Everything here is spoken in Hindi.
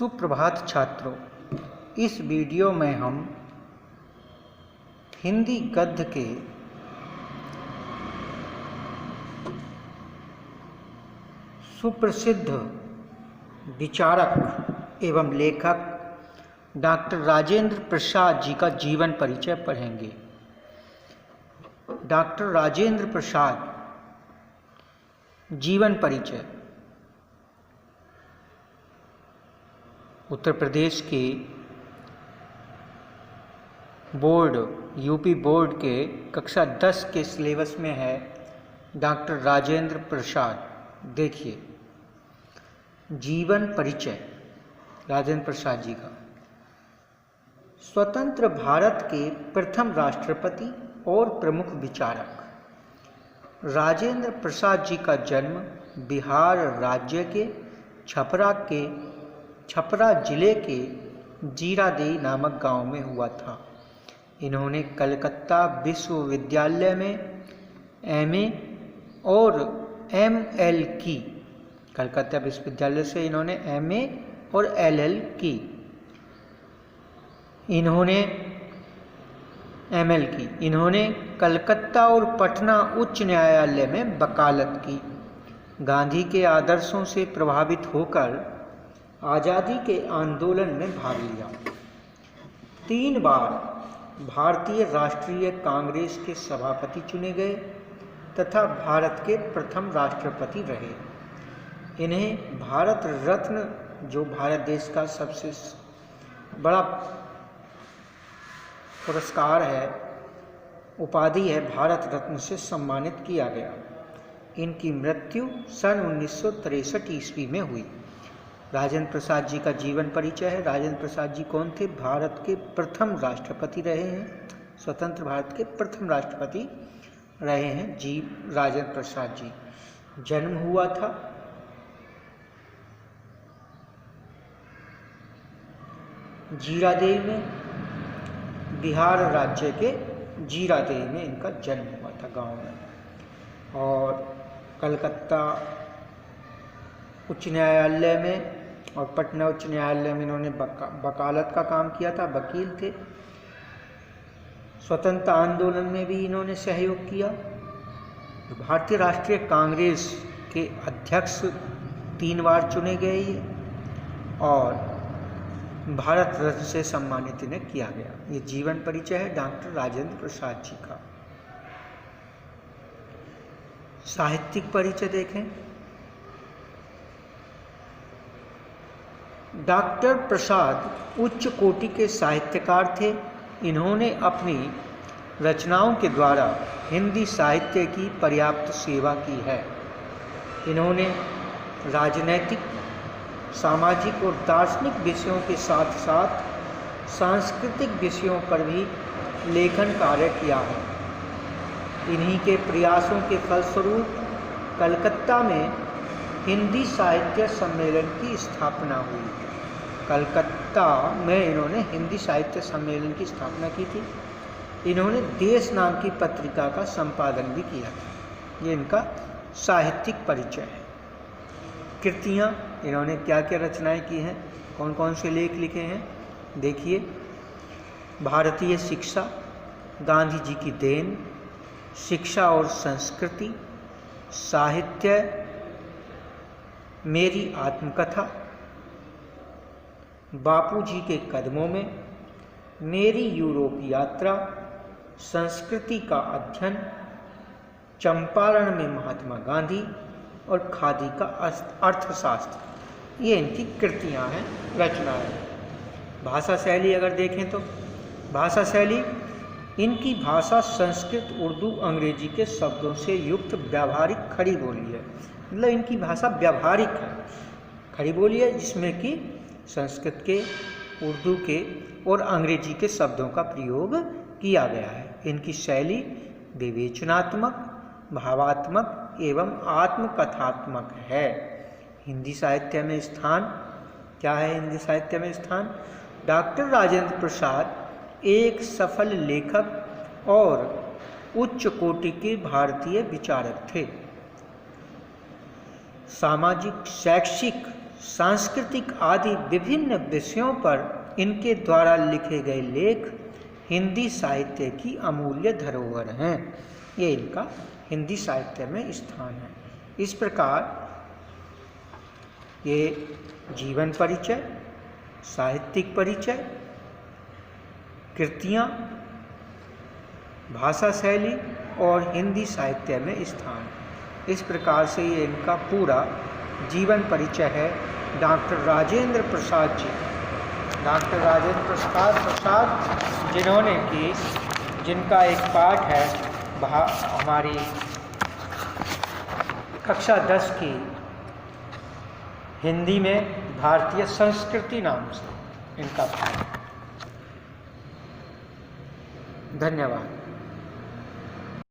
सुप्रभात छात्रों, इस वीडियो में हम हिंदी गद्य के सुप्रसिद्ध विचारक एवं लेखक डॉक्टर राजेंद्र प्रसाद जी का जीवन परिचय पढ़ेंगे। डॉक्टर राजेंद्र प्रसाद जीवन परिचय उत्तर प्रदेश के बोर्ड यूपी बोर्ड के कक्षा 10 के सिलेबस में है। डॉक्टर राजेंद्र प्रसाद, देखिए जीवन परिचय राजेंद्र प्रसाद जी का। स्वतंत्र भारत के प्रथम राष्ट्रपति और प्रमुख विचारक राजेंद्र प्रसाद जी का जन्म बिहार राज्य के छपरा जिले के जीरादेई नामक गांव में हुआ था। इन्होंने कलकत्ता विश्वविद्यालय में एमए और एमएल की। कलकत्ता विश्वविद्यालय से इन्होंने एमए और एलएल की। इन्होंने कलकत्ता और पटना उच्च न्यायालय में वकालत की। गांधी के आदर्शों से प्रभावित होकर आज़ादी के आंदोलन में भाग लिया। 3 बार भारतीय राष्ट्रीय कांग्रेस के सभापति चुने गए तथा भारत के प्रथम राष्ट्रपति रहे। इन्हें भारत रत्न, जो भारत देश का सबसे बड़ा पुरस्कार है, उपाधि है, भारत रत्न से सम्मानित किया गया। इनकी मृत्यु सन 1963 ईस्वी में हुई। राजेंद्र प्रसाद जी का जीवन परिचय है। राजेंद्र प्रसाद जी कौन थे? भारत के प्रथम राष्ट्रपति रहे हैं, स्वतंत्र भारत के प्रथम राष्ट्रपति रहे हैं जी राजेंद्र प्रसाद जी। जन्म हुआ था जीरादेई में, बिहार राज्य के जीरादेई में इनका जन्म हुआ था गांव में। और कलकत्ता उच्च न्यायालय में और पटना उच्च न्यायालय में इन्होंने वकालत का काम किया था, वकील थे। स्वतंत्रता आंदोलन में भी इन्होंने सहयोग किया। भारतीय राष्ट्रीय कांग्रेस के अध्यक्ष 3 बार चुने गए और भारत रत्न से सम्मानित इन्हें किया गया। ये जीवन परिचय है डॉक्टर राजेंद्र प्रसाद जी का। साहित्यिक परिचय देखें। डॉक्टर प्रसाद उच्च कोटि के साहित्यकार थे। इन्होंने अपनी रचनाओं के द्वारा हिंदी साहित्य की पर्याप्त सेवा की है। इन्होंने राजनैतिक, सामाजिक और दार्शनिक विषयों के साथ साथ सांस्कृतिक विषयों पर भी लेखन कार्य किया है। इन्हीं के प्रयासों के फलस्वरूप कलकत्ता में हिंदी साहित्य सम्मेलन की स्थापना हुई। कलकत्ता में इन्होंने हिंदी साहित्य सम्मेलन की स्थापना की थी। इन्होंने देश नाम की पत्रिका का संपादन भी किया था। ये इनका साहित्यिक परिचय है। कृतियाँ, इन्होंने क्या क्या रचनाएं की हैं, कौन कौन से लेख लिखे हैं, देखिए। भारतीय शिक्षा, गांधी जी की देन, शिक्षा और संस्कृति, साहित्य, मेरी आत्मकथा, बापूजी के कदमों में, मेरी यूरोप यात्रा, संस्कृति का अध्ययन, चंपारण में महात्मा गांधी और खादी का अर्थशास्त्र। ये इनकी कृतियां हैं, रचनाएं हैं। भाषा शैली अगर देखें तो भाषा शैली, इनकी भाषा संस्कृत, उर्दू, अंग्रेजी के शब्दों से युक्त व्यावहारिक खड़ी बोली है। मतलब इनकी भाषा व्यावहारिक है, खड़ी बोली है, जिसमें कि संस्कृत के, उर्दू के और अंग्रेजी के शब्दों का प्रयोग किया गया है। इनकी शैली विवेचनात्मक, भावात्मक एवं आत्मकथात्मक है। हिंदी साहित्य में स्थान क्या है? हिंदी साहित्य में स्थान, डॉक्टर राजेंद्र प्रसाद एक सफल लेखक और उच्च कोटि के भारतीय विचारक थे। सामाजिक, शैक्षिक, सांस्कृतिक आदि विभिन्न विषयों पर इनके द्वारा लिखे गए लेख हिंदी साहित्य की अमूल्य धरोहर हैं। ये इनका हिंदी साहित्य में स्थान है। इस प्रकार ये जीवन परिचय, साहित्यिक परिचय, कृतियाँ, भाषा शैली और हिंदी साहित्य में स्थान, इस प्रकार से ये इनका पूरा जीवन परिचय है। डॉक्टर राजेंद्र प्रसाद जी, डॉक्टर राजेंद्र प्रसाद जिन्होंने कि जिनका एक पाठ है हमारी कक्षा 10 की हिंदी में भारतीय संस्कृति नाम से इनका पाठ। धन्यवाद।